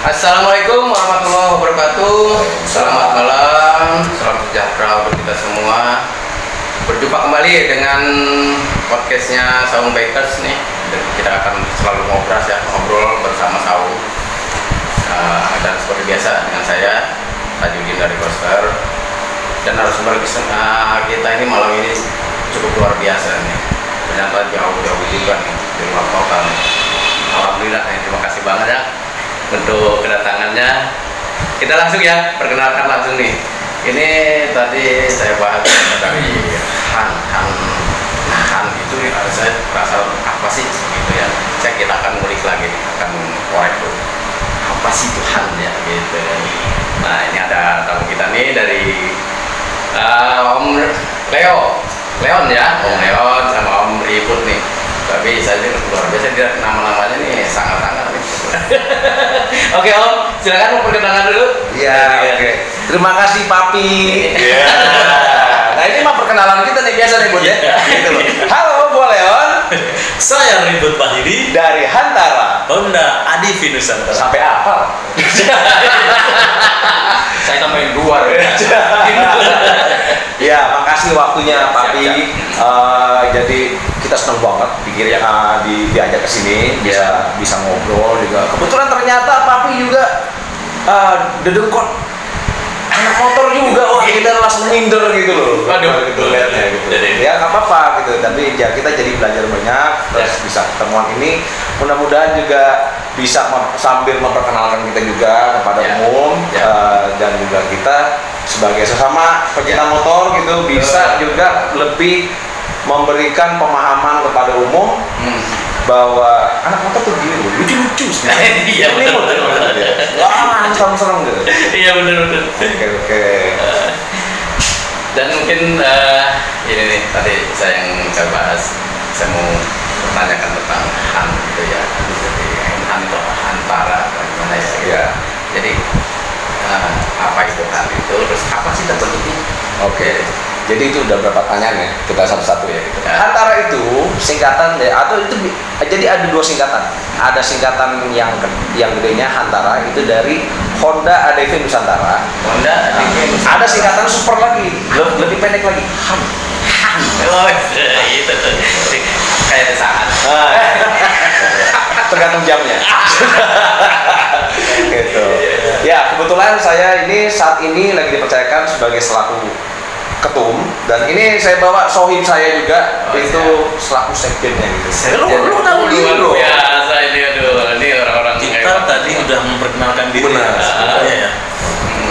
Assalamualaikum warahmatullahi wabarakatuh. Selamat malam, salam sejahtera untuk kita semua. Berjumpa kembali dengan podcastnya Saung Bikers nih. Dan kita akan selalu ngobrol bersama Saung. Dan seperti biasa dengan saya Tajudin dari Koster. Dan narasumber kita ini malam ini cukup luar biasa nih. Ternyata jauh-jauh juga nih di luar kota. Alhamdulillah, terima kasih banget ya untuk kedatangannya. Kita langsung ya, perkenalkan langsung nih. Ini tadi saya bahas dari Han itu saya merasa apa sih gitu ya. Kita akan ngulik lagi, akan korek tuh apa sih itu Han ya gitu. Nah ini ada tamu kita nih dari Om Leon ya, Om Leon sama Om Ribut nih. Tapi saya ini luar biasa, dia nama-namanya nih sangat-sangat nih. Oke Om, silakan perkenalan dulu. Iya, oke. Terima kasih Papi. Iya. Nah ini mah perkenalan kita nih biasa nih Bud ya. Gitu loh. Halo, gua Leon. Saya Ribut Wahyudi Dari Hantara Honda Adivi Nusantara. Sampai apa? Saya tambahin luar. Ya, makasih waktunya Papi. Jadi kita senang banget pikirnya diajak ke sini bisa ngobrol juga. Kebetulan ternyata Papi juga dedengkot anak motor juga. Wah, kita langsung minder gitu loh. Waduh, gitu lihatnya gitu. Ya nggak apa-apa gitu, tapi ya kita jadi belajar banyak, terus bisa ketemuan ini. Mudah-mudahan juga bisa sambil memperkenalkan kita juga kepada umum dan juga kita sebagai sesama pecinta motor gitu bisa juga lebih memberikan pemahaman kepada umum bahwa anak motor tuh gini loh, lucu-lucu sebenarnya. Iya benar. Wah, serem-serem gitu. Iya benar. Oke. Dan mungkin ini nih tadi saya yang saya bahas, saya mau menanyakan tentang Han gitu ya. Jadi Han itu Hantara gimana ya? Iya. Jadi apa itu Han itu? Terus apa sih terbentuknya? Oke. Jadi itu udah berapa pertanyaan ya, kita satu-satu ya gitu. Hantara itu singkatan ya, atau itu jadi ada dua singkatan. Ada singkatan yang gedenya Hantara itu dari Honda ADV Nusantara. Honda ADV Nusantara. Ada singkatan super lagi, lebih pendek lagi, Han. Oh, itu tuh. Kayak saat. Tergantung jamnya. Gitu. Ya, kebetulan saya ini saat ini lagi dipercayakan sebagai selaku ketum, dan ini saya bawa sohib saya juga itu selaku sekjennya gitu. Lu tahu diri lo? Biasa ini ini orang-orang Kita tadi udah memperkenalkan diri. Benar. Ya.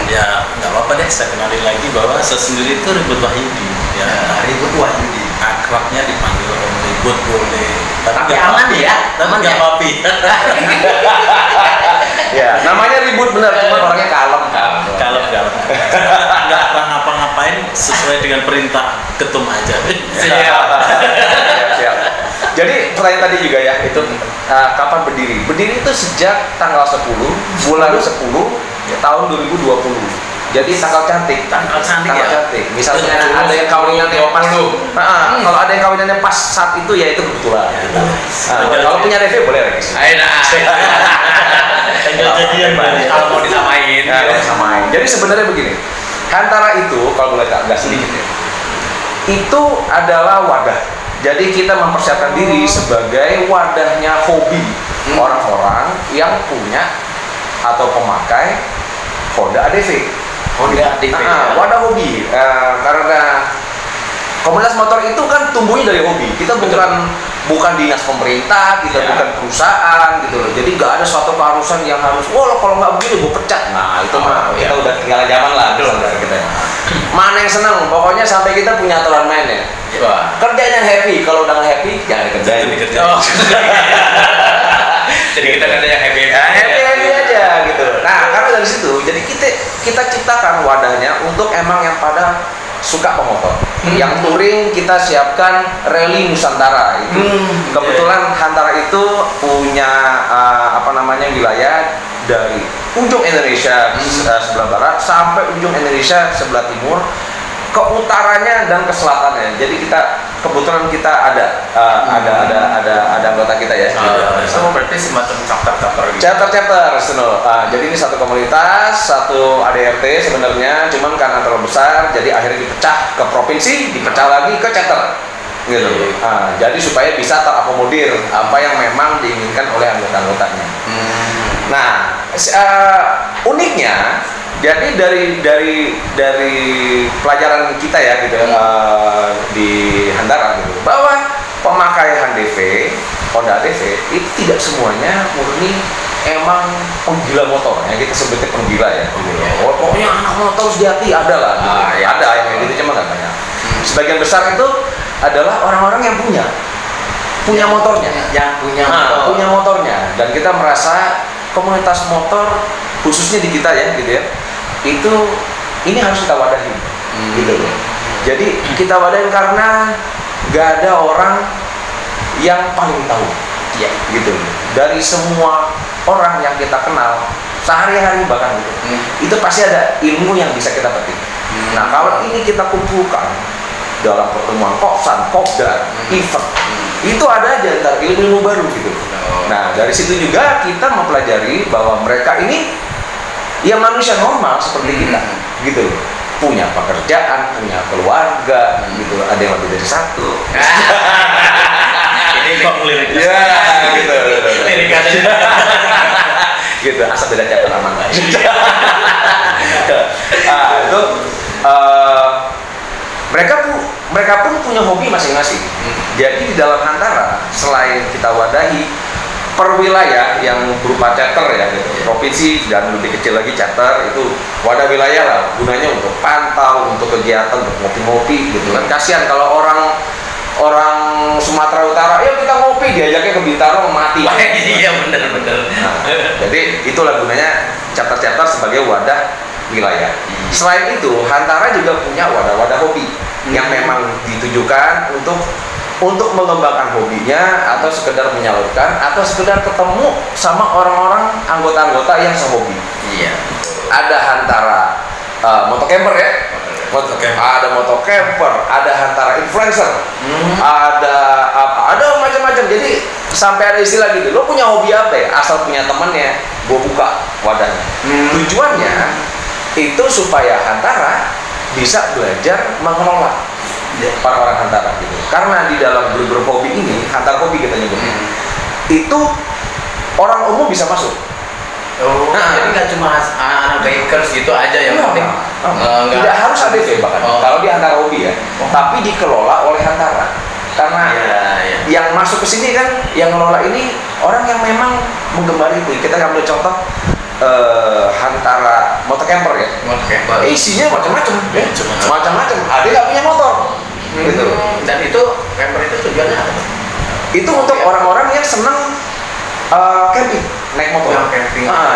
Ya nggak apa-apa deh, saya kenalin lagi bahwa saya sendiri itu Ribut Wahyudi. Ya, Ribut Wahyudi. Akrabnya dipanggil Om Ribut boleh. Tapi aman ya? Tapi nggak Papi. Ya, namanya Ribut benar, cuma orangnya kalem. Kalem. Nggak pernah ngapa-ngapain sesuai dengan perintah ketum aja. Siap. Jadi pertanyaan tadi juga ya, itu kapan berdiri? Berdiri itu sejak tanggal 10 bulan 10 tahun 2020. Jadi tanggal cantik. Misalnya ada yang kawinannya pas kalau ada yang kawinannya pas saat itu ya itu kebetulan. Kalau punya review boleh lagi. Kalau mau disamain. Jadi sebenarnya begini, Hantara itu kalau boleh agak sedikit ya, itu adalah wadah. Jadi kita mempersiapkan diri sebagai wadahnya hobi orang-orang yang punya atau pemakai Honda ADV. Wadah hobi. Karena komunitas motor itu kan tumbuhnya dari hobi. Kita bukan dinas pemerintah, kita bukan perusahaan gitu loh. Jadi nggak ada suatu keharusan yang harus, kalau nggak begini gue pecat. Nah itu mah kita udah ketinggalan zaman lah. Kita. Mana yang senang? Pokoknya sampai kita punya aturan main ya. Kerjanya happy. Kalau udah nggak happy, jangan dikerjain. Jadi kita kerjanya happy aja gitu. Nah karena dari situ, jadi kita ciptakan wadahnya untuk emang yang pada suka pemotor. Yang touring kita siapkan Rally Nusantara itu. Kebetulan Hantara itu punya wilayah dari ujung Indonesia sebelah barat sampai ujung Indonesia sebelah timur, ke utaranya dan ke selatannya. Jadi kebetulan kita ada ada anggota kita ya. Itu berarti semacam chapter gitu. Chapter jadi ini satu komunitas, satu ADRT sebenarnya, cuman karena terlalu besar jadi akhirnya dipecah ke provinsi, dipecah lagi ke chapter gitu. Jadi supaya bisa terakomodir apa yang memang diinginkan oleh anggota-anggotanya. Nah, uniknya jadi dari pelajaran kita ya gitu di Hantara gitu, bahwa pemakaian DV, Honda DV itu tidak semuanya murni emang penggila motor, yang kita sebutnya penggila ya. Pokoknya anak motor sejati ada lah, gitu. Ada yang kayak gitu, cuma nggak banyak. Sebagian besar itu adalah orang-orang yang punya motornya, punya motornya, dan kita merasa komunitas motor khususnya di kita ya gitu ya, itu ini harus kita wadahi gitu loh. Jadi kita wadahin karena gak ada orang yang paling tahu ya gitu loh. Dari semua orang yang kita kenal sehari-hari bahkan gitu, itu pasti ada ilmu yang bisa kita petik. Nah kalau ini kita kumpulkan dalam pertemuan kopsan, kopdar, event, itu ada aja ntar ilmu baru gitu. Nah dari situ juga kita mempelajari bahwa mereka ini ya manusia normal seperti kita gitu loh, punya pekerjaan, punya keluarga gitu, ada yang lebih dari satu. Ini kok liriknya ya gitu lirikannya gitu, asal beda chapter aman. Itu mereka pun punya hobi masing-masing. Jadi di dalam Hantara selain kita wadahi per wilayah yang berupa chapter ya gitu, provinsi dan lebih kecil lagi chapter, itu wadah wilayah lah, gunanya untuk pantau, untuk kegiatan, untuk ngopi-ngopi gitu kan. Kasihan kalau orang Sumatera Utara, ya kita ngopi, diajaknya ke Bintaro mati. Iya benar. Nah, jadi itulah gunanya chapter-chapter sebagai wadah wilayah. Selain itu, Hantara juga punya wadah-wadah hobi yang memang ditujukan untuk mengembangkan hobinya, atau sekedar menyalurkan, atau sekedar ketemu sama orang-orang anggota-anggota yang sehobi. Iya. Ada Hantara motocamper ya, ada motocamper, ada Hantara influencer, ada macam-macam. Jadi sampai ada istilah gitu, lo punya hobi apa ya? Asal punya temennya, gue buka wadahnya. Tujuannya itu supaya Hantara bisa belajar mengelola para orang Hantara gitu. Karena di dalam grup hobi ini, Hantara hobi kita nyebutnya, itu orang umum bisa masuk. Jadi nggak cuma anak bikers gitu aja yang penting. Tidak harus ADV bahkan. Kalau di Hantara hobi ya, tapi dikelola oleh Hantara. Karena yang masuk ke sini kan, yang ngelola ini orang yang memang menggemari itu. Kita ambil contoh Hantara motocamper ya. Isinya macam-macam, macam-macam. Ada nggak punya motor, gitu. Dan itu camper itu tujuannya apa? Itu untuk orang-orang yang senang camping, naik motor.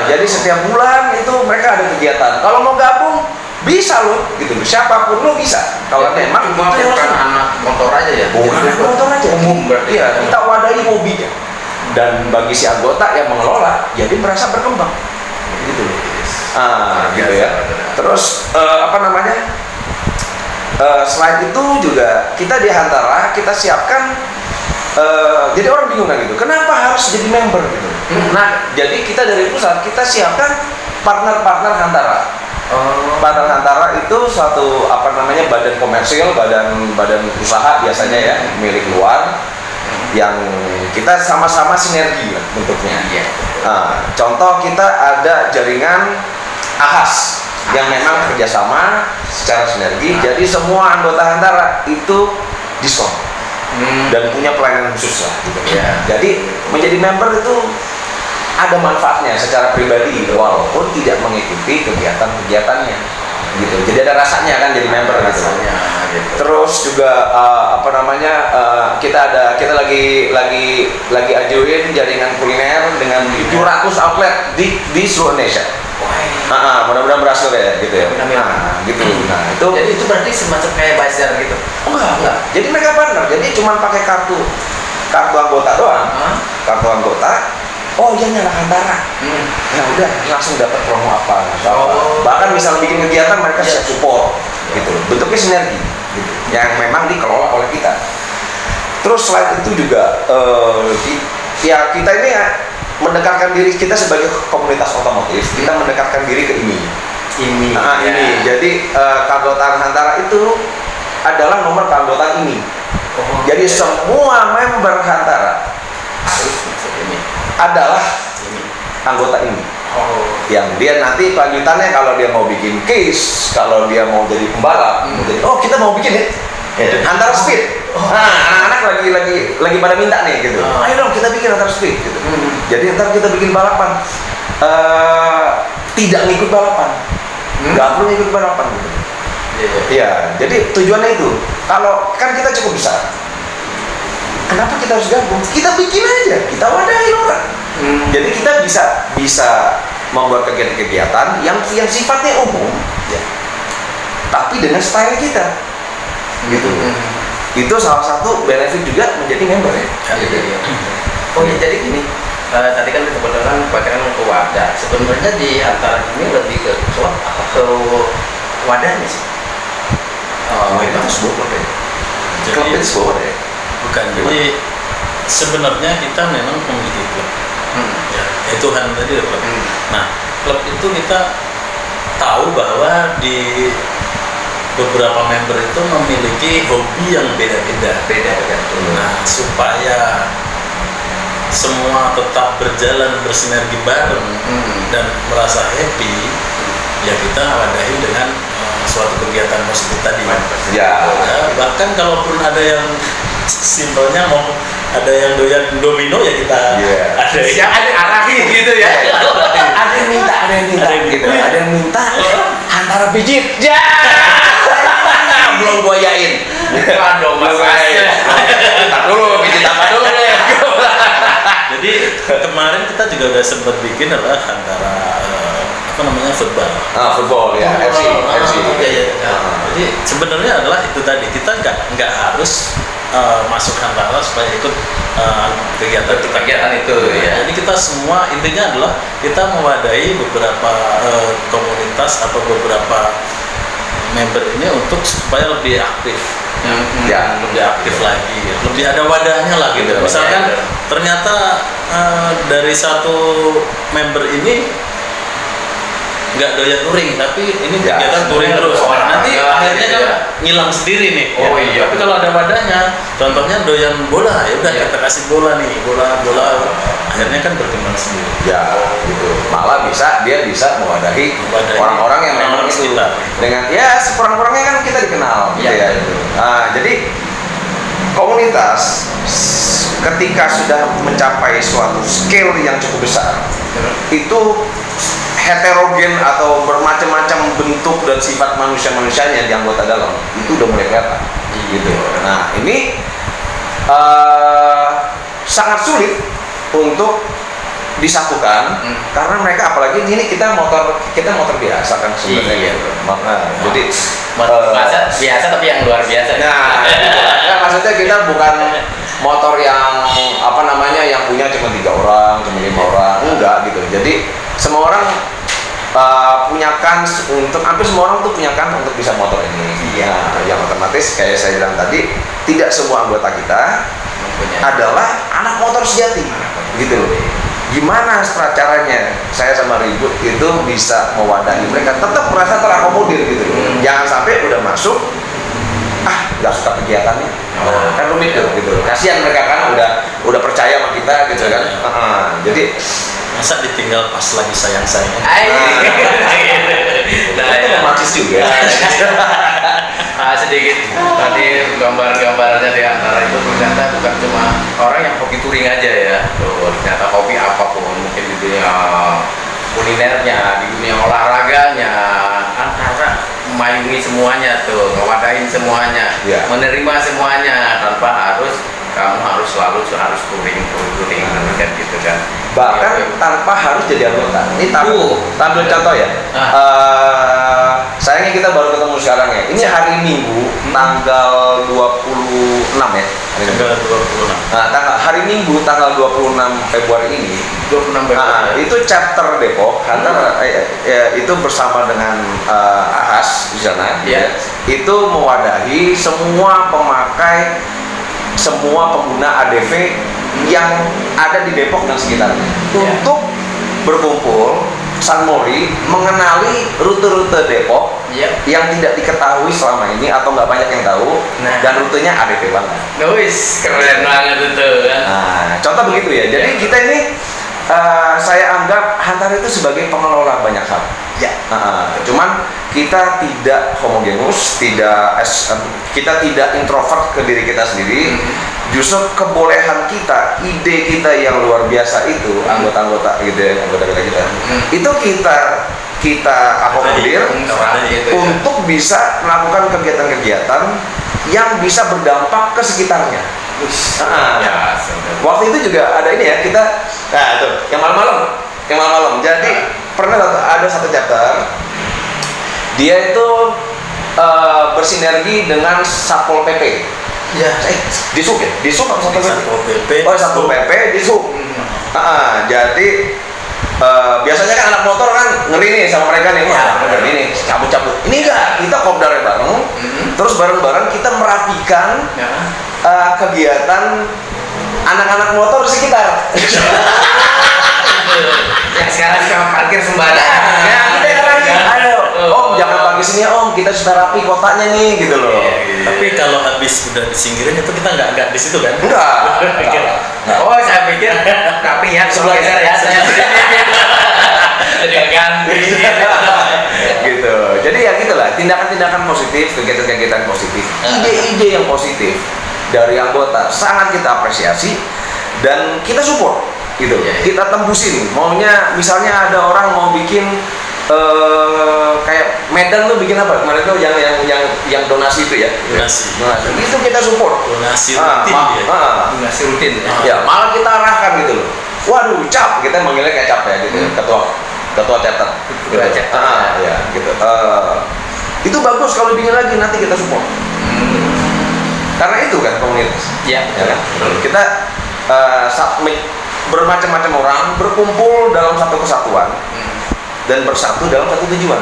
Jadi setiap bulan itu mereka ada kegiatan. Kalau mau gabung bisa loh, gitu loh. Siapapun lo bisa. Kalau memang cuma itu bukan anak motor aja ya. Bukan anak motor aja. Umum berarti. Iya, kita wadahi hobinya. Dan bagi si anggota yang mengelola, jadi merasa berkembang, gitu loh. Gitu ya. Terus selain itu juga kita di Hantara kita siapkan. Jadi orang bingung kan gitu, kenapa harus jadi member gitu? Nah, jadi kita dari pusat kita siapkan partner-partner Hantara. Partner Hantara itu suatu badan komersil, badan usaha biasanya ya, milik luar, yang kita sama-sama sinergi lah bentuknya. Contoh kita ada jaringan AHAS yang memang kerjasama secara sinergi, jadi semua anggota Hantara itu diskon. Dan punya pelayanan khusus lah gitu. Jadi menjadi member itu ada manfaatnya secara pribadi walaupun tidak mengikuti kegiatan-kegiatannya gitu. Jadi ada rasanya kan jadi member gitu. Terus juga kita lagi ajuin jaringan kuliner dengan 700 outlet di seluruh Indonesia. Mudah-mudahan berhasil ya gitu ya. Gitu. Nah, jadi itu berarti semacam kayak bazar gitu. Enggak. Jadi mereka partner. Jadi cuma pakai kartu anggota doang. Kartu anggota. Oh iya nyala Hantara. Ya udah langsung dapat promo apa. Bahkan misal bikin kegiatan mereka siap support gitu. Bentuknya sinergi gitu. Yang memang dikelola oleh kita. Terus selain itu juga ya kita ini mendekatkan diri kita sebagai komunitas otomotif, kita mendekatkan diri ke ini. Ini. Jadi keanggotaan Hantara itu adalah nomor keanggotaan ini. Jadi semua member Hantara harus masuk ini. Adalah anggota ini. Yang dia nanti kelanjutannya kalau dia mau bikin case, kalau dia mau jadi pembalap, kita mau bikin ya. Hantara Speed. Nah, anak-anak lagi pada minta nih gitu. Ayo dong kita bikin Hantara Speed gitu. Jadi ntar kita bikin balapan. Tidak ngikut balapan. Nggak perlu ngikut balapan gitu. Iya, jadi tujuannya itu. Kalau kan kita cukup besar. Kenapa kita harus gabung? Kita bikin aja, kita wadahin orang. Jadi kita bisa membuat kegiatan-kegiatan yang sifatnya umum, ya. Tapi dengan style kita, gitu. Itu salah satu benefit juga menjadi member ya. Oh ya, jadi gini. Tadi kan kebetulan pacaran ke wadah. Sebenarnya di antara ini lebih ke klub atau ke wadahnya sih? Itu sebuah klub ya. Klub itu sebuah wadah ya. Bukan, jadi sebenarnya kita memang memiliki klub. Ya, itu Han tadi klub. Nah, klub itu kita tahu bahwa di beberapa member itu memiliki hobi yang beda-beda. Nah, supaya semua tetap berjalan bersinergi bareng dan merasa happy, ya kita wadahi dengan suatu kegiatan positif tadi. Ya. Bahkan kalaupun ada yang simpelnya mau ada yang doyan domino ya kita ada yang arahin gitu ya. Ada yang minta Hantara pijit. Ya. Belum gua yain. Aduh, Mas. Tak dulu pijit apa dulu deh. Jadi kemarin kita juga udah sempat bikin adalah antara football. Football ya, FC. Jadi sebenarnya adalah itu tadi, kita nggak harus masuk Hantara supaya ikut kegiatan itu ya. Jadi kita semua intinya adalah kita mewadahi beberapa komunitas atau beberapa member ini untuk supaya lebih aktif. Lebih aktif lagi, lebih ada wadahnya lah gitu. Misalkan ternyata dari satu member ini nggak doyan touring, tapi ini kegiatan touring terus. Nanti akhirnya kan ngilang sendiri nih. Tapi kalau ada wadahnya, contohnya doyan bola, ya udah kita kasih bola nih, bola. Akhirnya kan berkembang sendiri. Ya, gitu. Malah dia bisa mewadahi orang-orang yang memang itu dengan ya sekurang-kurangnya kan kita dikenal, gitu ya. Nah, jadi komunitas ketika sudah mencapai suatu scale yang cukup besar, itu heterogen atau bermacam-macam bentuk dan sifat manusia-manusianya di anggota dalam itu udah mulai kelihatan gitu. Nah, ini sangat sulit untuk disatukan karena mereka, apalagi ini kita motor biasa kan sebenarnya. Jadi biasa tapi yang luar biasa. Nah, maksudnya kita bukan motor yang yang punya cuma 3 orang, cuma 5 orang, enggak gitu. Jadi semua orang punya kans untuk, hampir semua orang tuh punya kans untuk bisa motor ini. Yang otomatis kayak saya bilang tadi, tidak semua anggota kita adalah anak motor sejati, gitu. Gimana caranya saya sama Ribut itu bisa mewadahi mereka tetap merasa terakomodir gitu. Jangan sampai udah masuk nggak suka kegiatannya, kan rumit gitu. Kasihan mereka kan udah percaya sama kita gitu kan. Jadi masa ditinggal pas lagi sayang-sayang. Itu romantis juga. Sedikit tadi gambar-gambarnya di antara itu ternyata bukan cuma orang yang hobi touring aja ya. Ternyata hobi apapun, mungkin di dunia kulinernya, di dunia olahraganya, antara memayungi semuanya tuh, ngewadahin semuanya, menerima semuanya tanpa kamu harus selalu harus touring kan gitu kan. Bahkan tanpa harus jadi anggota. Ini tampil contoh ya. Sayangnya kita baru ketemu sekarang ya. Ini hari Minggu tanggal 26 ya. Tanggal 26. Nah, hari Minggu tanggal 26 Februari ini. 26 Februari. Itu chapter Depok Hantara itu bersama dengan Ahas di sana. Itu mewadahi semua pemakai semua pengguna ADV yang ada di Depok dan sekitarnya untuk berkumpul. San Mori mengenali rute-rute Depok yang tidak diketahui selama ini atau nggak banyak yang tahu, dan rutenya ADV banget. Wis, keren banget itu kan. Nah, contoh begitu ya. Jadi kita ini saya anggap Hantara itu sebagai pengelola banyak hal. Cuman kita tidak homogenus, kita tidak introvert ke diri kita sendiri. Justru kebolehan kita, ide kita yang luar biasa itu, anggota-anggota gitu ya, anggota kita, itu kita akomodir untuk bisa melakukan kegiatan-kegiatan yang bisa berdampak ke sekitarnya. Waktu itu juga ada ini ya, kita, nah itu yang malam-malam. Jadi pernah ada satu chapter, dia itu bersinergi dengan Satpol PP. Di Sub ya? Di Sub atau Satpol PP? Oh, Satpol PP di Sub. Jadi biasanya kan anak motor kan ngeri nih sama mereka nih, ini cabut-cabut. Ini enggak, kita kopdarnya bareng. Terus bareng-bareng kita merapikan kegiatan anak-anak motor di sekitar. Yang sekarang cuma parkir sembarangan. Om jangan pagi sini om, kita sudah rapi kotanya nih gitu loh. Tapi kalau habis udah disingkirin itu kita nggak di situ kan? Enggak. Oh saya pikir rapi ya sebelah geser ya saya ganti gitu. Jadi ya gitulah, tindakan-tindakan positif, kegiatan-kegiatan positif, ide-ide yang positif dari anggota sangat kita apresiasi dan kita support gitu. Kita tembusin. Maunya misalnya ada orang mau bikin kayak Medan tuh bikin apa? Kemarin tuh yang donasi itu ya. Donasi. Itu kita support. Donasi rutin donasi rutin. Ya, malah kita arahkan gitu loh. Waduh, cap, kita manggilnya kayak cap ya gitu. Ketua chapter. Ya, gitu. Itu bagus kalau bikin lagi, nanti kita support. Karena itu kan komunitas. Ya kan? Kita bermacam-macam orang berkumpul dalam satu kesatuan. Dan bersatu dalam satu tujuan.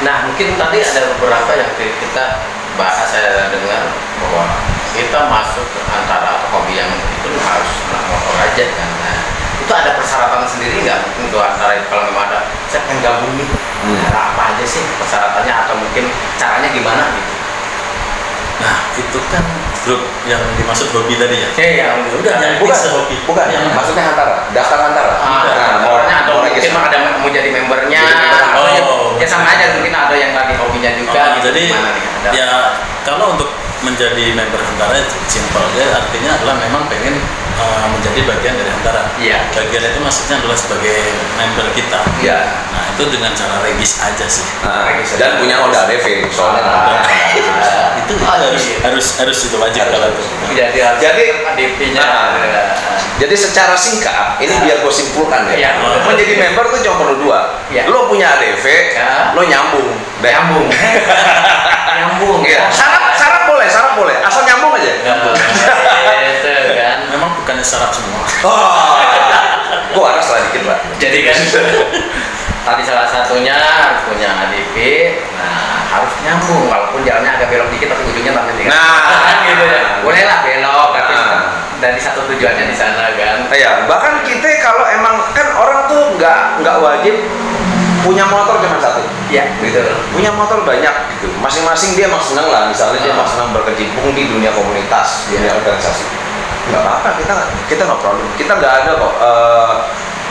Nah mungkin tadi ada beberapa yang kita bahas, saya dengar bahwa kita masuk ke antara atau hobi yang itu harus motor aja kan. Nah, itu ada persyaratan sendiri nggak untuk antara itu, kalau memang ada saya pengen gabung nih, ada apa aja sih persyaratannya atau mungkin caranya gimana gitu? Nah itu kan grup yang dimaksud hobi tadi ya? Yang udah yang bisa hobi. Bukan, yang maksudnya Hantara, daftar Hantara. Atau mungkin ada mau jadi membernya, ya sama aja, mungkin ada yang lagi hobinya juga. Jadi ya kalau untuk menjadi member Hantara simpel ya, artinya adalah memang pengen menjadi bagian dari Hantara. Bagian itu maksudnya adalah sebagai member kita. Nah itu dengan cara regis aja sih. Dan punya Honda ADV soalnya. Itu harus itu wajib kalau itu. Jadi ADV-nya. Jadi secara singkat, ini biar gue simpulkan ya. Menjadi member tuh cuma perlu dua. Lo punya ADV, lo nyambung. Nyambung. Syarat boleh, asal nyambung aja. Itu kan. Memang bukannya syarat semua. Gue ada salah dikit lah. Jadi kan tadi salah satunya harus punya ADV, nah harus nyambung, walaupun jalannya agak belok dikit tapi ujungnya tangan nih. Gitu ya. Boleh lah belok, tapi dari satu tujuannya di sana kan. Bahkan kita kalau emang kan orang tuh nggak wajib punya motor cuma satu. Gitu. Punya motor banyak gitu. Masing-masing dia emang seneng lah. Misalnya dia emang seneng berkecimpung di dunia komunitas, dunia organisasi. Nggak apa-apa, kita nggak problem. Kita nggak ada kok.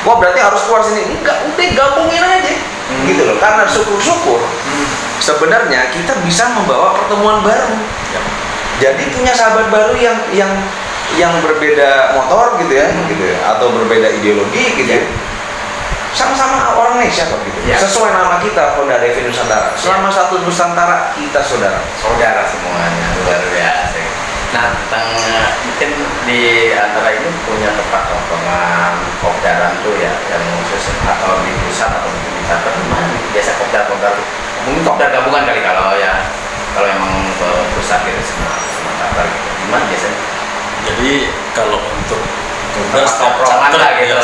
Wah berarti harus keluar sini. Enggak, udah gabungin aja. Gitu loh. Karena syukur-syukur sebenarnya kita bisa membawa pertemuan baru. Jadi punya sahabat baru yang berbeda motor gitu ya, atau berbeda ideologi gitu. Sama-sama orang Indonesia kok gitu. Sesuai nama kita Honda ADV Nusantara. Selama satu Nusantara kita saudara semuanya, luar biasa. Nah, tentang mungkin di antara ini punya tempat tongkrongan kopdaran tuh ya, yang khusus atau di pusat atau di cabang mana? Biasa kopdar mungkin kopdar gabungan kali kalau emang ke pusat gitu semua cabang gitu. Gimana biasanya? Jadi kalau untuk tongkrongan lah gitu,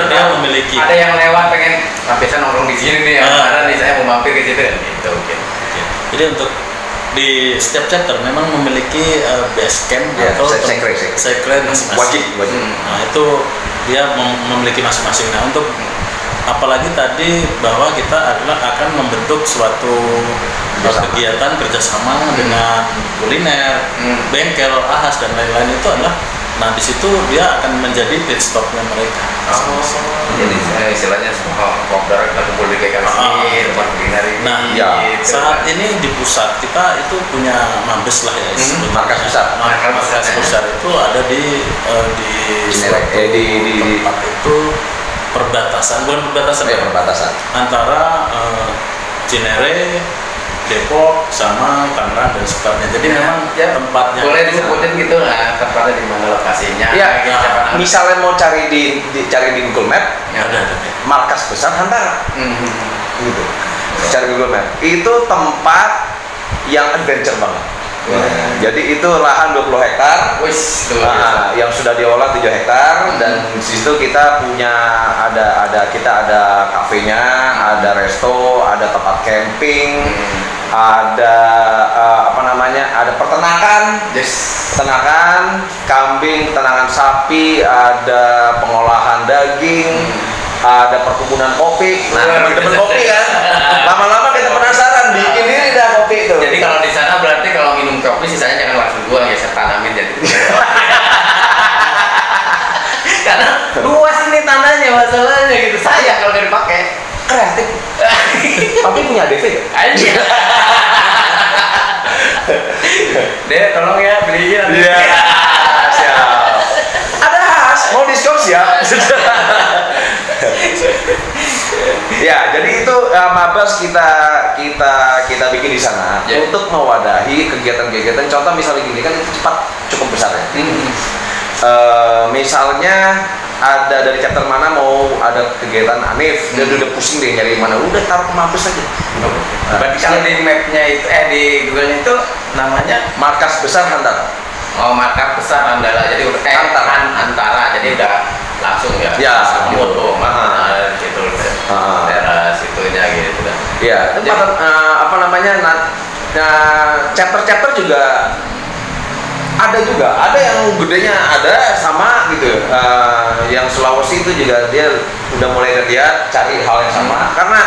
dia memiliki. Ada yang lewat pengen, biasa nongkrong di sini nih, karena nih saya mau mampir ke situ kan gitu. Jadi untuk di setiap chapter memang memiliki base camp atau secret masing-masing. Wajib. Nah itu dia memiliki masing-masing. Nah untuk apalagi tadi bahwa kita akan membentuk suatu kegiatan kerjasama dengan kuliner, bengkel, ahas dan lain-lain itu adalah, nah di situ dia akan menjadi pit stopnya mereka. Jadi istilahnya semua kopdar kita kumpul di KKS ini, tempat kuliner ini. Nah, saat ini di pusat kita itu punya mabes lah ya, markas besar. Markas besar itu ada di tempat itu perbatasan antara Cinere, Depok sama Tangerang dan sekitarnya. Jadi memang tempatnya boleh disebutin gitu lah tempatnya di mana lokasinya. Ya, misalnya mau cari di Google Map, ada. markas besar Hantara. Gitu. Cari Google Map. Itu tempat yang adventure banget. Jadi itu lahan 20 hektar, yang sudah diolah 7 hektar, dan di situ kita punya ada kafenya, ada resto, ada tempat camping, ada ada peternakan, kambing, peternakan sapi, ada pengolahan daging, ada perkebunan kopi. Nah, teman-teman kopi kan, lama-lama kita penasaran bikin diri dah kopi itu. Jadi kalau di sana berarti kalau minum kopi sisanya jangan langsung buang ya, saya tanamin jadi. Karena luas ini tanahnya masalahnya gitu. Sayang kalau nggak dipakai. Kreatif. Tapi punya ADV ya? Anjir. Dek, tolong ya beliin. Iya. Siap. Ada khas, mau diskon siap. Ya, jadi itu mabes kita bikin di sana untuk mewadahi kegiatan-kegiatan. Contoh misalnya gini kan itu cukup besar ya. Misalnya ada dari chapter mana mau ada kegiatan Anif, dia udah pusing deh nyari mana, udah taruh ke mabes aja. Berarti kalau di mapnya itu di Google itu namanya markas besar Hantara. Oh, markas besar Hantara. Jadi udah Antara. Jadi udah langsung ya. Ya, foto gitu. Daerah situnya gitu kan. Ya, itu chapter-chapter juga ada yang gedenya ada sama gitu. Yang Sulawesi itu juga dia udah mulai lihat cari hal yang sama karena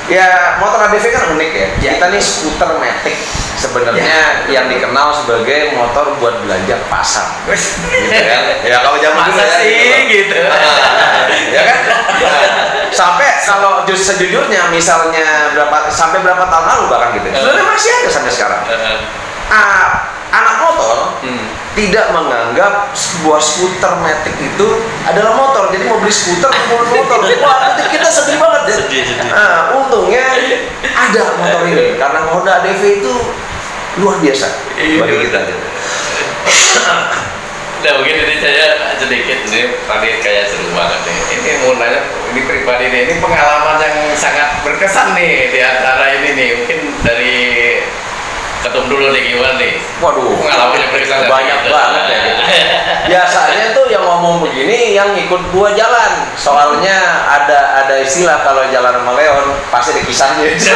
ya motor ADV kan unik ya. Kita nih skuter Matic sebenarnya yang dikenal sebagai motor buat belanja pasar. Gitu kan? Ya kalau zaman dulu gitu. Ya kan? Sampai kalau sejujurnya misalnya sampai berapa tahun lalu bahkan gitu. Sebenarnya masih ada sampai sekarang. Anak motor tidak menganggap sebuah skuter Matic itu adalah motor, jadi mau beli skuter motor. Wah, kita sedih banget ya. Untungnya ada motor ini karena Honda ADV itu luar biasa bagi kita. Nah mungkin ini saya sedikit nih tadi kayak seru banget nih. Ini mau nanya ini pribadi nih, ini pengalaman yang sangat berkesan nih di antara ini nih. Mungkin dari Ketum dulu nih gimana nih? Waduh, pengalaman yang berkesan banyak banget ya. Biasanya tuh yang ngomong begini yang ikut gua jalan. Soalnya ada istilah kalau jalan sama Leon pasti ada kisahnya. Itu.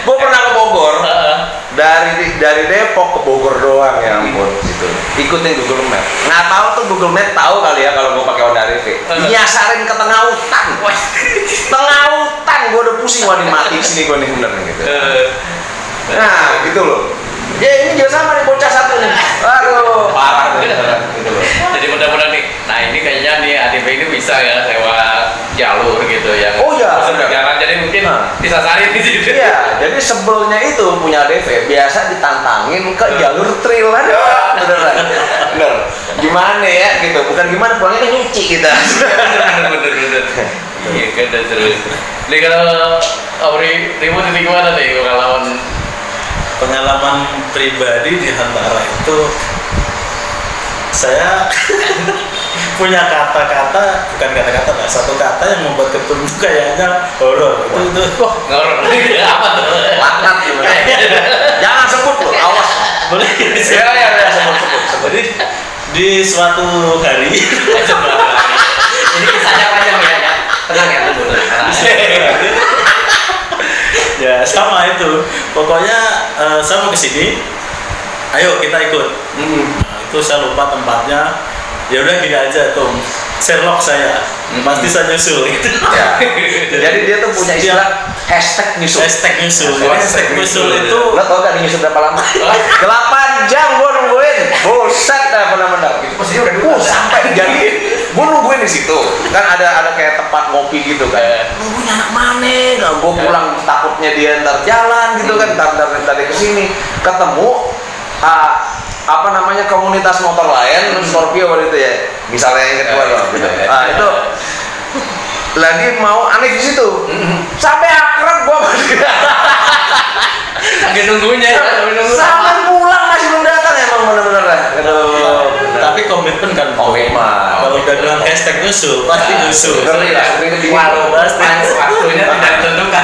Gua pernah ke Bogor. Dari Depok ke Bogor doang ya ampun gitu. Ikutin Google Map. Nggak tahu tuh Google Map tahu kali ya kalau gua pakai Honda RV. Nyasarin ke tengah hutan. Tengah hutan gua udah pusing wah mati sini gua nih bener gitu. Nah, gitu loh. Ya ini juga sama nih bocah satu nih. Aduh, parah gitu loh. Jadi mudah-mudahan nih. Nah, ini kayaknya nih ADV ini bisa ya sewa jalur gitu ya. Oh iya, jalan jadi mungkin disasarin di situ. Iya, jadi sebelnya itu punya ADV biasa ditantangin ke jalur trail aja. Beneran. Bener. Gimana ya gitu. Bukan gimana pulangnya nyuci kita. Bener. Iya kan terus. Nih kalau Auri Ribut ini gimana nih pengalaman pribadi di Hantara itu saya punya kata-kata, bukan kata-kata lah, satu kata yang membuat Ketum kayaknya horor. Itu horor. Apa tuh? Laknat gimana? Jangan sebut loh, awas. Boleh? Ya, sebut. Jadi di suatu hari ini kisahnya panjang ya. Tenang ya, tunggu. Ya, sama itu. Pokoknya saya mau ke sini, ayo kita ikut. Nah, itu saya lupa tempatnya. Ya udah gini aja tuh, Sherlock saya, pasti saya nyusul gitu. Ya. Jadi dia tuh punya istilah hashtag nyusul. Hashtag nyusul. Jadi hashtag nyusul itu. Lo tau gak nyusul berapa lama? 8 jam gue nungguin. Buset dah benar-benar. Itu pastinya udah sampai jadi. Gue nungguin di situ. Kan ada kayak tempat ngopi gitu kan. Nungguin anak mana? Nah, gue pulang takutnya dia ntar jalan gitu kan. Ntar dari kesini ketemu. Apa namanya komunitas motor lain, Scorpio waktu itu ya, misalnya yang kedua loh, gitu. Nah itu lagi mau aneh di situ, sampai akrab gua masih. Sampai nunggunya, sampai pulang masih belum datang emang bener-bener lah. Tapi komitmen kan. Kalau udah dengan hashtag nyusul, pasti nyusul. Walau waktunya tidak ditentukan.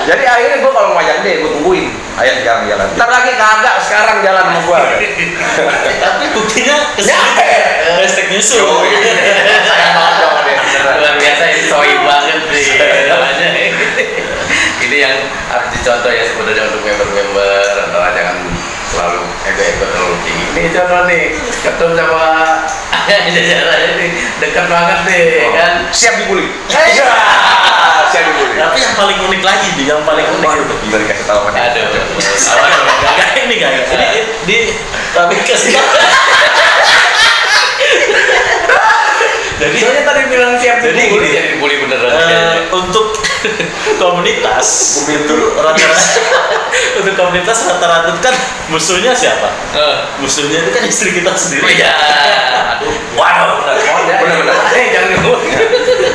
Jadi akhirnya gue kalau ngajak dia, gue tungguin. Ayo sekarang jalan. Ntar lagi kagak, sekarang jalan sama gue. Tapi buktinya kesini hashtag nyusul. Luar biasa, ini soi banget sih namanya. Ini yang harus dicontoh ya sebenarnya untuk member-member, antara jangan selalu ego terlalu tinggi. Ini contoh nih, ketemu sama jajarannya nih, dekat banget nih kan. Siap dibully. Siap dibully. Tapi yang paling unik lagi, yang paling unik itu. Bisa dikasih tahu kan? Aduh, ini kayak di tapi kasih tahu. Jadi soalnya tadi bilang siap dibully, jadi dibully beneran. Untuk komunitas itu untuk komunitas rata-rata kan musuhnya siapa? Musuhnya itu kan istri kita sendiri. Iya. Aduh. Wow. Benar-benar. Jangan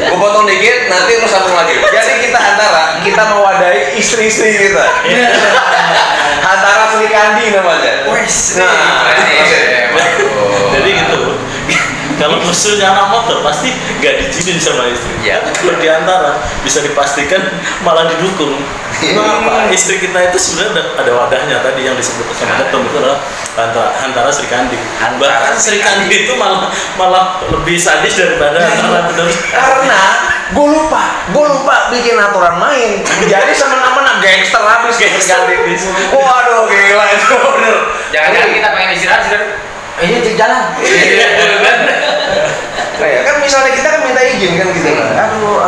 Gue potong dikit, nanti lu sambung lagi. Jadi kita mewadahi istri-istri kita. Antara Sri Kandi namanya. Jadi gitu. Kalau musuhnya anak motor pasti gak diizinin sama istri. Ya. Kalau diantara bisa dipastikan malah didukung. Kenapa? Istri kita itu sebenarnya ada wadahnya tadi yang disebut sama Ketum itu adalah antara Sri Kandi. Bahkan Sri Kandi itu malah lebih sadis daripada antara benar. Karena gue lupa bikin aturan main. Jadi semena-mena gangster habis Sri Kandi. Waduh gila itu bener. Jangan kita pengen istirahat. Ini jalan. Kayak kan misalnya kita kan minta izin kan gitu. Aduh,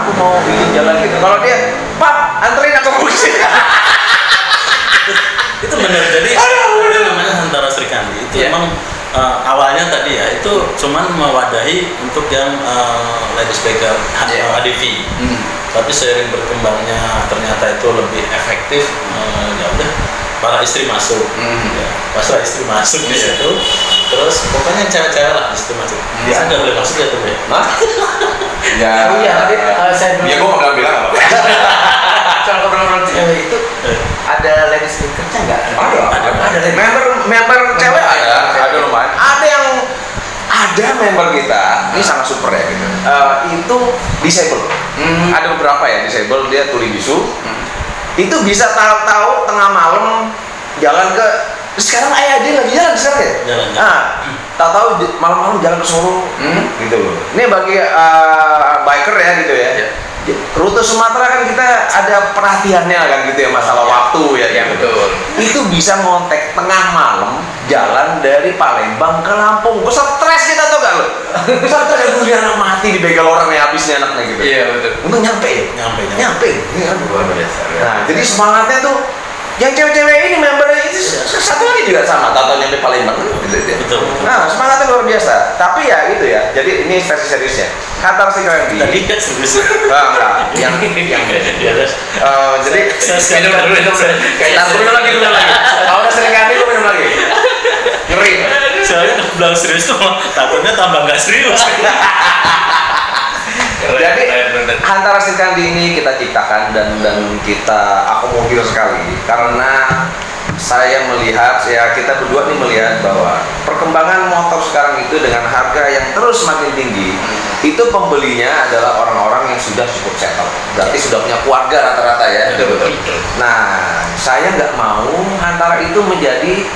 aku mau izin jalan gitu. Kalau dia, "Pap, anterin aku ke sini." Itu benar. Jadi ada namanya antara Sri Kandi itu memang awalnya tadi ya itu cuman mewadahi untuk yang ladies bagger ADV. Tapi seiring berkembangnya ternyata itu lebih efektif. Ya udah, para istri masuk. Pasal istri masuk di situ. Terus pokoknya cewek-cewek lah istri masuk. Saya nggak boleh masuk ya tuh ya. Ya. Iya, tadi saya Ya gue nggak bilang apa. Soal obrolan cewek itu ada ladies speaker-nya nggak? Ada. Member cewek ada lumayan. Ada member kita, ini sangat super ya gitu. Itu disable. Ada beberapa ya disable, dia tuli bisu. Itu bisa tahu-tahu tengah malam jalan ke sekarang dia lagi jalan sekarang ya. Tahu-tahu malam-malam jalan ke Solo, gitu loh. Ini bagi biker ya gitu ya. Rute Sumatera kan kita ada perhatiannya kan gitu ya masalah waktu ya. Iya betul. Itu bisa ngontek tengah malam jalan dari Palembang ke Lampung. Gue stres kita tuh gak lo? Stres gue anak mati dibegal orang yang habisnya anaknya gitu. Iya betul. Untuk nyampe. Iya, Luar biasa. Nah jadi semangatnya tuh yang cewek-cewek ini membernya itu satu lagi juga sama, tahu nyampe Palembang gitu ya. Betul. Nah semangatnya luar biasa. Tapi ya gitu ya. Jadi ini versi seriusnya. Kata Sri Kandi. Tadi kan serius. Enggak. Yang jadi minum minum lagi. Kalau udah Sri Kandi gue minum lagi. Ngeri. Soalnya kalau bilang serius tuh takutnya tambah nggak serius. Jadi antara Sri Kandi ini kita ciptakan dan kita akomodir sekali karena saya melihat ya kita berdua nih melihat bahwa perkembangan motor sekarang itu dengan harga yang terus semakin tinggi itu pembelinya adalah orang-orang yang sudah cukup settle, berarti sudah punya keluarga rata-rata ya. Betul. Nah saya nggak mau antara itu menjadi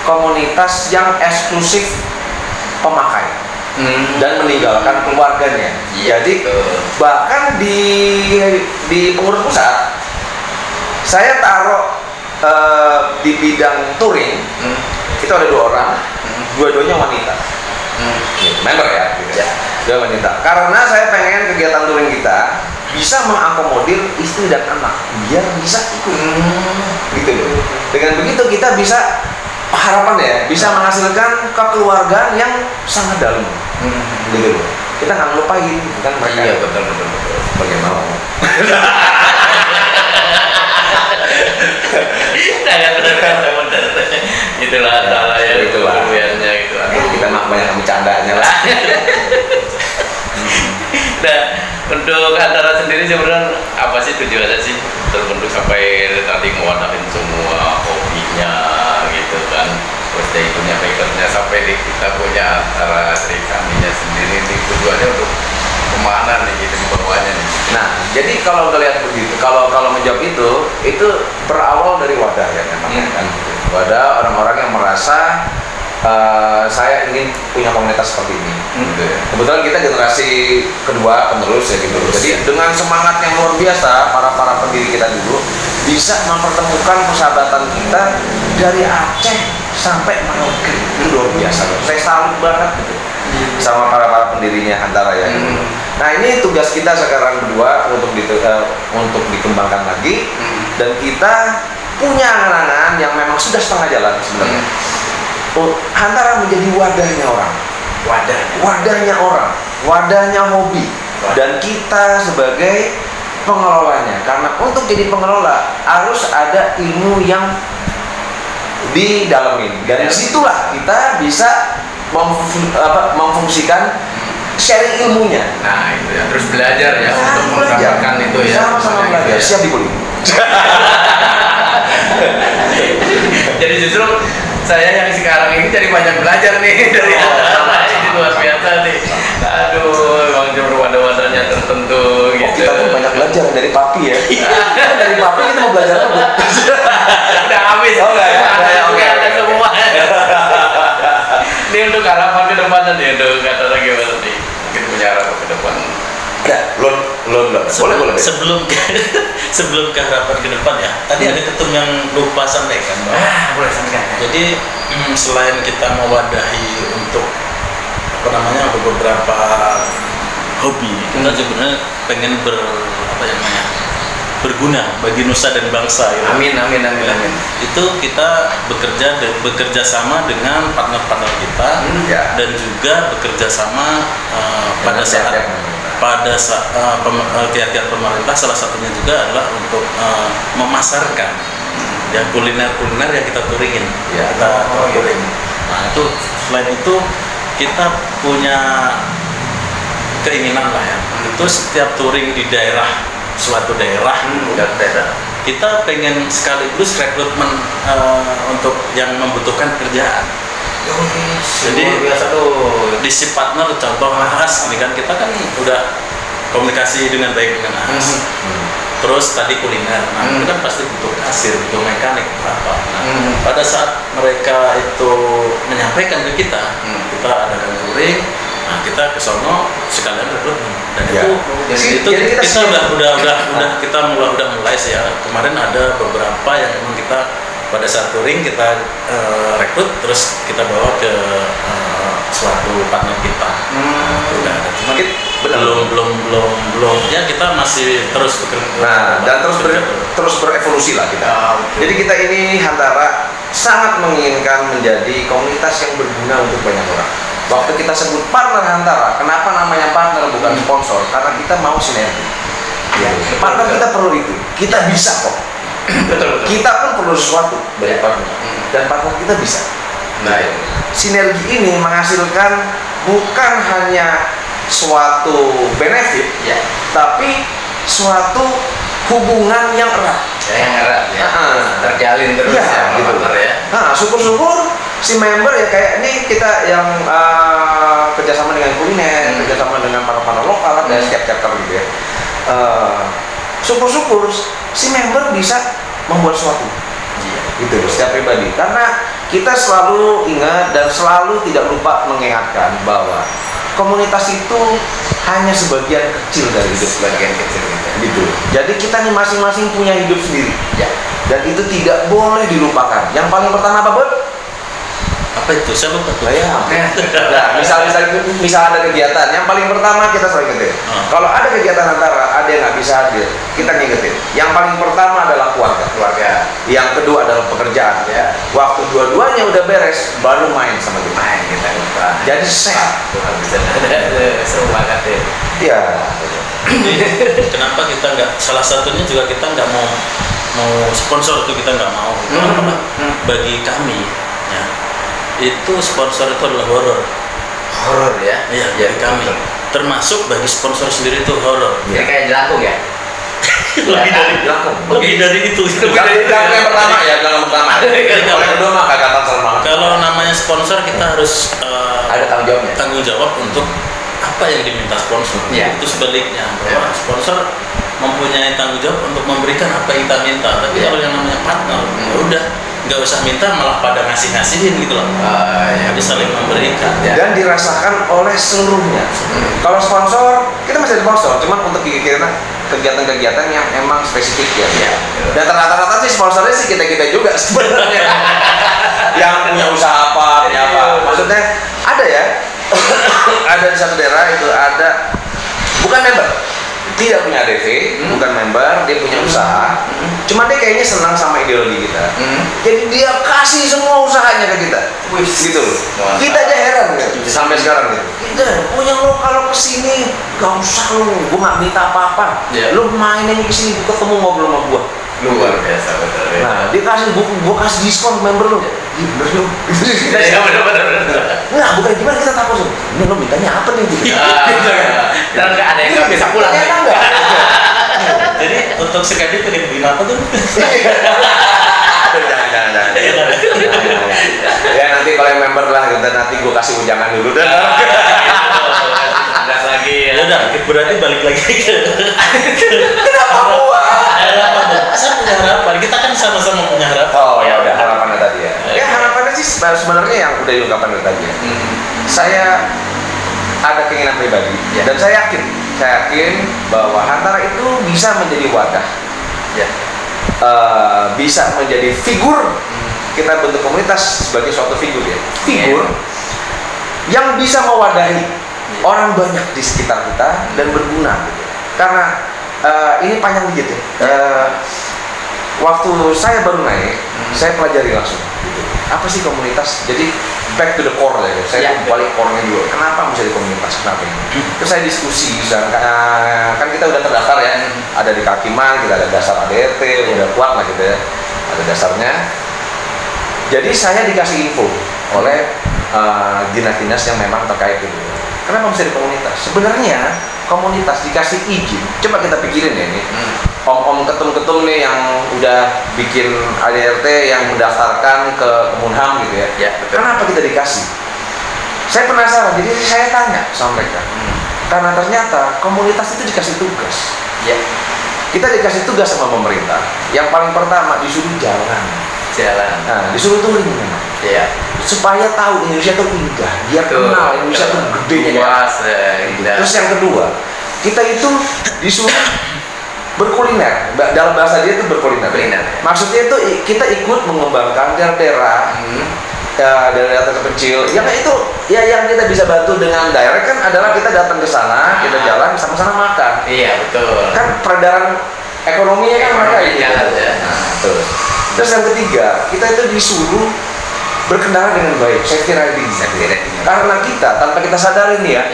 komunitas yang eksklusif pemakai dan meninggalkan keluarganya. Jadi bahkan di pengurus pusat Saya taruh di bidang touring, itu ada 2 orang, dua-duanya wanita. Member ya, gitu. Ya. Dua wanita. Karena saya pengen kegiatan touring kita bisa mengakomodir istri dan anak, biar bisa ikut. Gitu loh. Dengan begitu kita bisa, harapan ya, bisa menghasilkan kekeluargaan yang sangat dalam. Gitu loh. Kita nggak ngelupain kan mereka. Iya, betul. Bagaimana? Itulah salah ya, itulah kemudiannya gitu. Kita mah banyak bercandanya lah. Nah, untuk Hantara sendiri sebenarnya apa sih tujuannya sih terbentuk sampai nanti mewadahin semua hobinya gitu kan, terus dari punya bakernya sampai kita punya Hantara Sri Kaminya sendiri, ini tujuannya untuk kemana nih gitu di bawahnya nih. Nah, jadi kalau ngelihat begitu, kalau menjawab itu berawal dari wadah ya memang kan. Wadah orang-orang yang merasa saya ingin punya komunitas seperti ini. Gitu ya. Kebetulan kita generasi kedua penerus ya gitu. Jadi dengan semangat yang luar biasa para pendiri kita dulu bisa mempertemukan persahabatan kita dari Aceh sampai Merauke. Itu luar biasa. Saya salut banget gitu sama para pendirinya Hantara ya. Nah, ini tugas kita sekarang berdua untuk dikembangkan lagi, dan kita punya angan-angan yang memang sudah setengah jalan sebenarnya. Hantara menjadi wadahnya orang, wadahnya hobi, dan kita sebagai pengelolanya. Karena untuk jadi pengelola harus ada ilmu yang didalamin, dan disitulah kita bisa memfungsikan sharing ilmunya. Nah itu ya, terus belajar ya untuk mengembangkan itu ya. Sama-sama belajar, siap dibully. Jadi justru saya yang sekarang ini jadi banyak belajar nih dari Hantara, ini luar biasa nih. Aduh, emang cuma wadah-wadahnya tertentu gitu. Kita pun banyak belajar dari Papi ya. Dari Papi kita mau belajar apa? Udah habis. Oh enggak ya? Ada semua. Ini untuk harapan ke depan nih, untuk kata gimana nih? Mungkin punya harapan ke depan. Ya, boleh. Sebelum ke harapan ke depan ya, tadi ada ketum yang lupa sampaikan. Boleh sampaikan. Jadi selain kita mewadahi untuk beberapa hobi, kita sebenarnya pengen berguna bagi nusa dan bangsa. Ya. Amin. Itu kita bekerja sama dengan partner-partner kita, dan juga bekerja sama pada saat tiap-tiap pemerintah, salah satunya juga adalah untuk memasarkan ya kuliner yang kita touringin. Touring. Nah, itu selain itu kita punya keinginan lah ya, itu setiap touring di suatu daerah, kita pengen sekaligus rekrutmen untuk yang membutuhkan pekerjaan. Jadi biasa tuh di si partner, contoh Ahas ini kan, kita kan udah komunikasi dengan baik dengan Ahas. Terus tadi kuliner, itu kan pasti butuh kasir, butuh mekanik apa. Pada saat mereka itu menyampaikan ke kita, kita adakan touring. Nah, kita ke sono sekalian rekrutmen, dan itu kita udah mulai sih ya. Kemarin ada beberapa yang memang kita pada saat touring kita rekrut, terus kita bawa ke suatu partner kita. Udah ada, cuman belum ya, kita masih terus bekerja. Nah, dan terus berevolusi lah kita. Jadi kita ini Hantara sangat menginginkan menjadi komunitas yang berguna untuk banyak orang. Waktu kita sebut partner Hantara, kenapa namanya partner bukan sponsor? Karena kita mau sinergi. Partner kita perlu itu. Kita bisa kok. betul. Kita pun perlu sesuatu dari partner, dan partner kita bisa. Nah, sinergi ini menghasilkan bukan hanya suatu benefit, tapi suatu hubungan yang erat. Terjalin terus ya, gitu. Ya. Nah, syukur-syukur si member ya, kayak ini kita yang kerjasama dengan kuliner, kerjasama dengan para lokal dan setiap chapter gitu ya. Syukur-syukur si member bisa membuat sesuatu. Gitu setiap pribadi. Karena kita selalu ingat dan selalu tidak lupa mengingatkan bahwa komunitas itu hanya sebagian kecil dari hidup Sebagian kecil gitu. Jadi kita nih masing-masing punya hidup sendiri. Ya. Dan itu tidak boleh dilupakan. Yang paling pertama apa, Bud? Apa itu? Saya lupa tuh. Nah, misal ada kegiatan, yang paling pertama kita selalu ingetin. Kalau ada kegiatan antara ada yang nggak bisa hadir, kita ngingetin. Yang paling pertama adalah keluarga. Yang kedua adalah pekerjaan. Ya. Waktu dua-duanya udah beres, baru main sama kita. Main kita lupa. Jadi sehat. Bisa ada seru banget ya. Iya. Kenapa kita nggak? Salah satunya juga kita nggak mau sponsor itu kita nggak mau. Karena bagi kami, ya, itu sponsor itu adalah horor. Horor ya? Iya, bagi kami. Termasuk bagi sponsor sendiri itu horor. Jadi kayak jelangkung ya? Lebih dari itu. Yang pertama ya, yang pertama. Kalau yang kedua mah kagak sama. Kalau namanya sponsor kita harus Ada tanggung jawabnya. tanggung jawab untuk apa yang diminta sponsor. Iya. Itu sebaliknya bahwa sponsor mempunyai tanggung jawab untuk memberikan apa yang kita minta. Tapi kalau yang namanya partner, ya udah nggak usah minta, malah pada ngasih-ngasihin gitu loh. Ya. Jadi saling memberikan. Ya. Dan dirasakan oleh seluruhnya. Kalau sponsor, kita masih ada sponsor, cuman untuk kegiatan-kegiatan yang emang spesifik ya. Ya. Dan rata-rata sih sponsornya sih kita juga sebenarnya. Yang punya usaha apa, punya apa. Maksudnya ada ya. Ada di satu daerah itu ada, bukan member, tidak punya ADV, bukan member, dia punya usaha. Cuman dia kayaknya senang sama ideologi kita. Jadi dia kasih semua usahanya ke kita. Gitu loh. Kita aja heran gitu. Sampai sekarang gitu. Kita punya lo kalau kesini gak usah lo, gue gak minta apa-apa. Yeah. Lo main aja kesini, ketemu ngobrol sama gue. Luar biasa betul. Nah, dia kasih gue kasih diskon member lo. Iya bener lo. Iya benar. Nah, bukan gimana kita takut lo. Ini lo mintanya apa nih? Gitu. Dan nggak ada yang nggak bisa pulang. Jadi untuk sekali pengen bikin apa tuh? Jangan. Ya nanti kalau yang member lah, nanti gue kasih ujangan dulu dah. Ada lagi ya. Ya udah, berarti balik lagi ke Kenapa gua? harapan. Saya punya harapan. Kita kan sama-sama punya harapan. Oh ya udah, harapannya tadi ya. Ya harapannya sih sebenarnya yang udah diungkapkan dari tadi ya. Saya ada keinginan pribadi dan saya yakin bahwa Hantara itu bisa menjadi wadah, Ya. bisa menjadi figur. Kita bentuk komunitas sebagai suatu figur ya, figur yang bisa mewadahi orang banyak di sekitar kita dan berguna gitu. Karena ini panjang dikit ya. Waktu saya baru naik, saya pelajari langsung gitu. Apa sih komunitas? Jadi back to the core ya. Saya balik core-nya dulu. Kenapa mesti ada komunitas? Kenapa ini? Terus saya diskusi, kan kita udah terdaftar ya. Ada di Kakiman, kita ada dasar ADRT, udah kuat lah gitu ya. Ada dasarnya. Jadi saya dikasih info oleh dinas-dinas yang memang terkait itu. Kenapa mesti ada komunitas? Sebenarnya komunitas dikasih izin. Coba kita pikirin ya ini. Om-om ketum-ketum nih yang udah bikin ADRT yang mendaftarkan ke Kemenham gitu ya. Ya, betul. Kenapa kita dikasih? Saya penasaran, jadi saya tanya sama mereka. Karena ternyata komunitas itu dikasih tugas. Ya. Kita dikasih tugas sama pemerintah. Yang paling pertama disuruh jalan. Nah, disuruh touring memang. Iya. Supaya tahu Indonesia tuh indah, biar kenal Indonesia tuh gede luas, ya. Terus yang kedua, kita itu disuruh berkuliner. Dalam bahasa dia itu berkuliner. Maksudnya itu kita ikut mengembangkan daerah-daerah daerah terpencil. Yang itu ya yang kita bisa bantu dengan direct kan adalah kita datang ke sana, kita jalan sama-sama makan. Iya, betul. Kan peredaran ekonominya kan mereka itu. Terus yang ketiga, kita itu disuruh berkendara dengan baik, safety riding. Karena kita tanpa kita sadarin ya,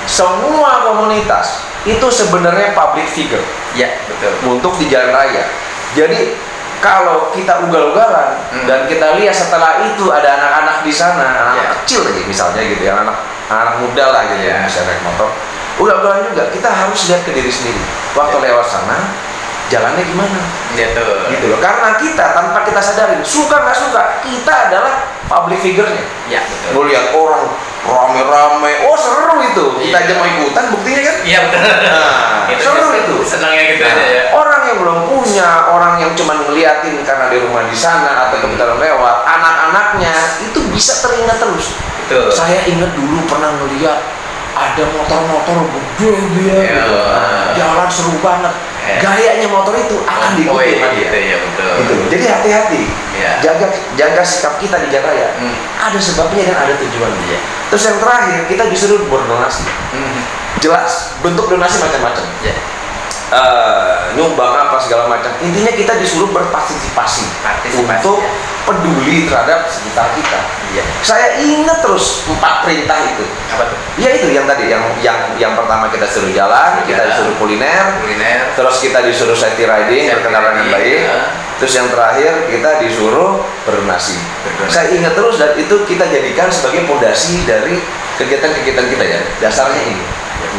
semua komunitas itu sebenarnya public figure. Ya, betul. Untuk di jalan raya. Jadi kalau kita ugal-ugalan dan kita lihat setelah itu ada anak-anak di sana, anak kecil lagi misalnya gitu ya, anak muda lah gitu ya, bisa naik motor. Ugal-ugalan juga kita harus lihat ke diri sendiri. Waktu lewat sana, jalannya gimana? Gitu loh. Karena kita tanpa kita sadarin, suka nggak suka, kita adalah public figure-nya. Ya, betul. Mau lihat orang rame-rame, oh seru itu. Kita aja mau ikutan, buktinya kan? Iya, betul. Nah, seru itu. Senangnya gitu aja ya. Orang yang belum punya, orang yang cuma ngeliatin karena di rumah di sana atau kebetulan lewat, anak-anaknya itu bisa teringat terus. Betul. Saya ingat dulu pernah ngeliat ada motor-motor gede dia gitu. Jalan seru banget. Gayanya motor itu akan diikuti sama dia. Gitu ya, betul. Gitu. Jadi hati-hati. Ya. Jaga sikap kita di jalan raya. Ada sebabnya dan ada tujuannya. Terus yang terakhir, kita disuruh berdonasi. Jelas, bentuk donasi macam-macam. Nyumbang apa segala macam. Intinya kita disuruh berpartisipasi untuk peduli terhadap sekitar kita. Saya ingat terus 4 perintah itu. Apa tuh? Ya itu yang tadi, yang pertama kita suruh jalan, kita disuruh kuliner, terus kita disuruh safety riding, berkendara dengan baik. Terus yang terakhir kita disuruh berdonasi. Saya ingat terus, dan itu kita jadikan sebagai pondasi dari kegiatan-kegiatan kita ya. Dasarnya ini,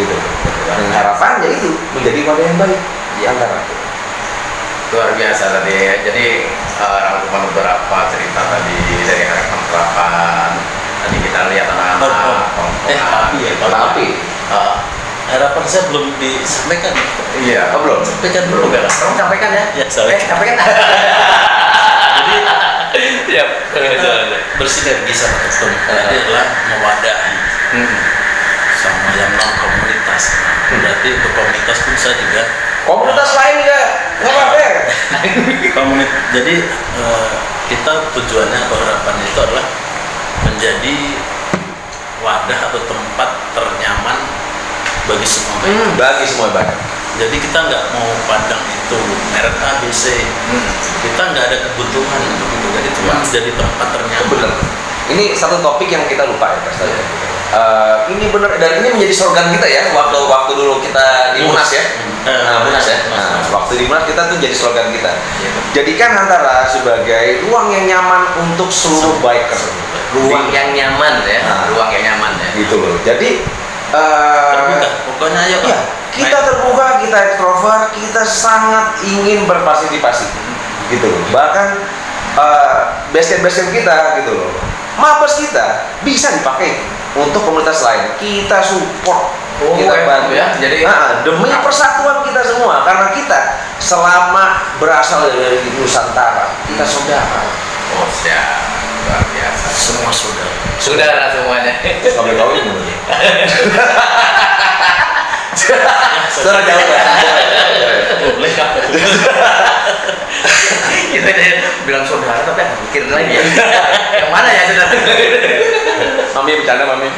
gitu. Dan harapannya itu menjadi wadah yang baik antara luar biasa tadi ya. Jadi rangkuman beberapa cerita tadi dari harapan harapan. Tadi kita lihat anak-anak tapi harapan saya belum disampaikan. Iya, belum. Sampaikan dulu kan? Kamu sampaikan ya? Ya, sampaikan. Jadi bersinergi sama teman. Ini adalah mewadahi sama yang non komunitas. Berarti untuk komunitas pun saya juga komunitas lain juga nggak apa-apa. Jadi kita tujuannya atau harapannya itu adalah menjadi wadah atau tempat ternyaman bagi semua Bagi semua baik. Jadi kita nggak mau pandang itu merek A, B, C. Kita nggak ada kebutuhan untuk itu. Jadi cuma jadi tempat ternyaman. Benar. Ini satu topik yang kita lupa ya, Mas. Ini benar, dan ini menjadi slogan kita ya. Waktu dulu kita di Munas ya. Munas ya. Waktu di Munas kita tuh jadi slogan kita. Jadikan Hantara sebagai ruang yang nyaman untuk seluruh biker. Ruang yang nyaman ya. Ruang yang nyaman ya. Gitu loh. Jadi terbuka. Pokoknya ayo. Ya, kita terbuka, kita ekstrovert, kita sangat ingin berpartisipasi. Gitu loh. Bahkan base-camp kita gitu loh. Mapes kita bisa dipakai untuk komunitas lain. Kita support, kita bantu ya. Jadi demi persatuan kita semua, karena kita selama berasal dari Nusantara, kita saudara. Oh siap, luar biasa. Semua saudara. Saudara semuanya. Sampai kawin mulai. Saudara jauh ya. Boleh kan? Kita bilang saudara tapi mikir lagi ya. Yang mana ya saudara? Mami bercanda mami.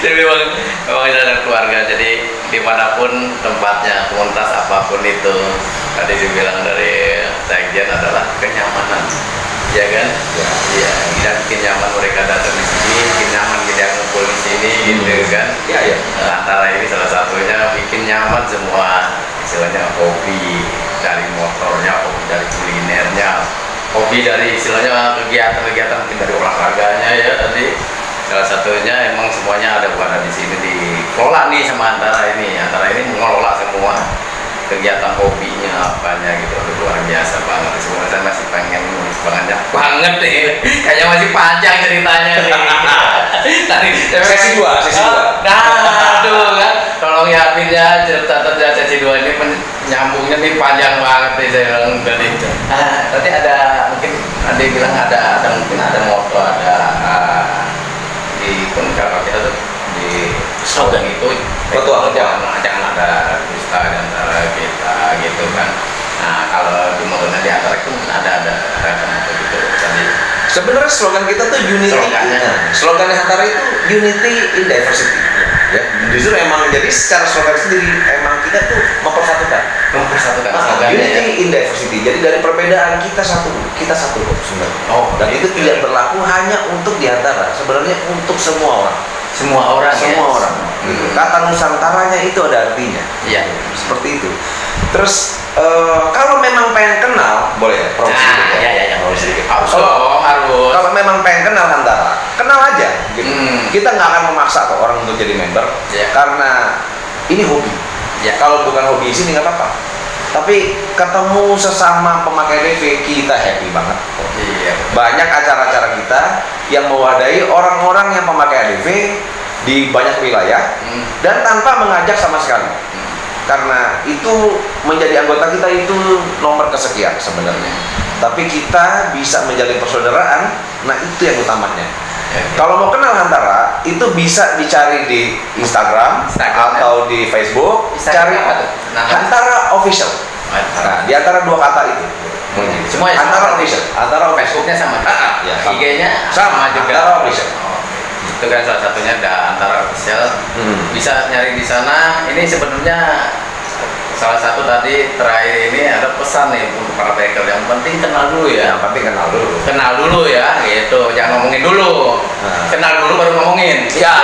Jadi memang adalah keluarga. Jadi dimanapun tempatnya, komunitas apapun itu, tadi dibilang dari sekjen adalah kenyamanan, ya kan? Iya. Kita bikin nyaman mereka datang di sini, bikin nyaman kita ngumpul di sini, gitu kan? Iya. Antara ini salah satunya bikin nyaman semua. Istilahnya hobi dari motornya, hobi dari kulinernya, hobi dari istilahnya kegiatan-kegiatan mungkin dari olahraganya ya tadi. Salah satunya emang semuanya ada bukan di sini dikelola nih sama Hantara ini mengelola semua kegiatan hobinya apanya gitu. Luar biasa banget. Sebenarnya saya masih pengen nulis banget nih. Kayaknya masih panjang ceritanya nih. Tadi Sesi 2. Aduh kan. Tolong yakin ya cerita sesi 2 ini nyambungnya nih panjang banget nih saya bilang tadi. Tadi ada mungkin ada yang bilang ada moto di pencatat kita tuh di slogan itu jangan ada dusta di antara kita gitu kan. Nah kalau di motonya di antara itu mungkin ada gitu tadi. Sebenarnya slogan kita tuh unity. Slogannya Hantara itu unity in diversity. Ya. Justru emang jadi secara slogan sendiri emang kita tuh mempersatukan unity in diversity. Jadi dari perbedaan kita satu sebenarnya. Dan itu tidak berlaku hanya untuk di Hantara, sebenarnya untuk semua orang. Gitu. Kata Nusantaranya itu ada artinya. Iya. Seperti itu. Terus kalau memang pengen kenal, boleh ya? Kalau memang pengen kenal Hantara, kenal aja. Gitu. Kita nggak akan memaksa kok orang untuk jadi member, karena ini hobi. Kalau bukan hobi sini nggak apa-apa. Tapi ketemu sesama pemakai DV kita happy banget. Banyak acara-acara kita yang mewadahi orang-orang yang memakai ADV di banyak wilayah dan tanpa mengajak sama sekali. Karena itu menjadi anggota kita itu nomor kesekian sebenarnya. Tapi kita bisa menjalin persaudaraan, nah itu yang utamanya. Kalau mau kenal Hantara itu bisa dicari di Instagram atau di Facebook. Cari apa tuh? Hantara Official. Nah, di antara dua kata itu. Semua ya, Hantara Official. Hantara Facebooknya sama juga. Ya, IG-nya sama juga. Hantara Official. Itu kan salah satunya ada Hantara Official. Bisa nyari di sana. Ini sebenarnya salah satu tadi terakhir ini ada pesan nih untuk para biker, yang penting kenal dulu ya. Yang penting kenal dulu ya, gitu, jangan ngomongin dulu. Kenal dulu baru ngomongin ya.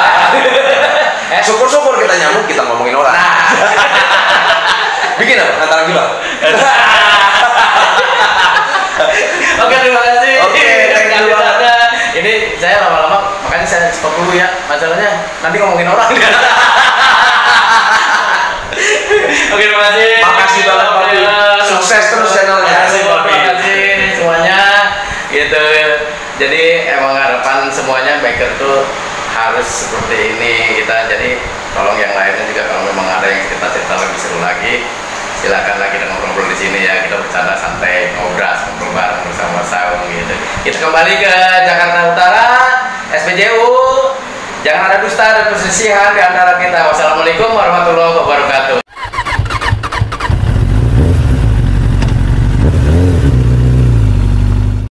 Syukur-syukur kita nyamuk, kita ngomongin orang. Bikin apa? Antara gimana? Oke, terima kasih. Oke, thank you banget. Ini saya lama-lama, makanya saya stop dulu ya, masalahnya nanti ngomongin orang. Oke, terima kasih. Makasih banget Pak. Sukses terus channelnya. Terima kasih semuanya. Gitu. Jadi emang harapan semuanya biker tuh harus seperti ini kita. Jadi tolong yang lainnya juga kalau memang ada yang cerita-cerita lebih seru lagi, silakanlah kita ngobrol di sini ya. Kita bercanda santai, ngobrol bareng bersama Saung gitu. Kita kembali ke Jakarta Utara, SPJU. Jangan ada dusta dan perselisihan di antara kita. Wassalamualaikum warahmatullahi wabarakatuh.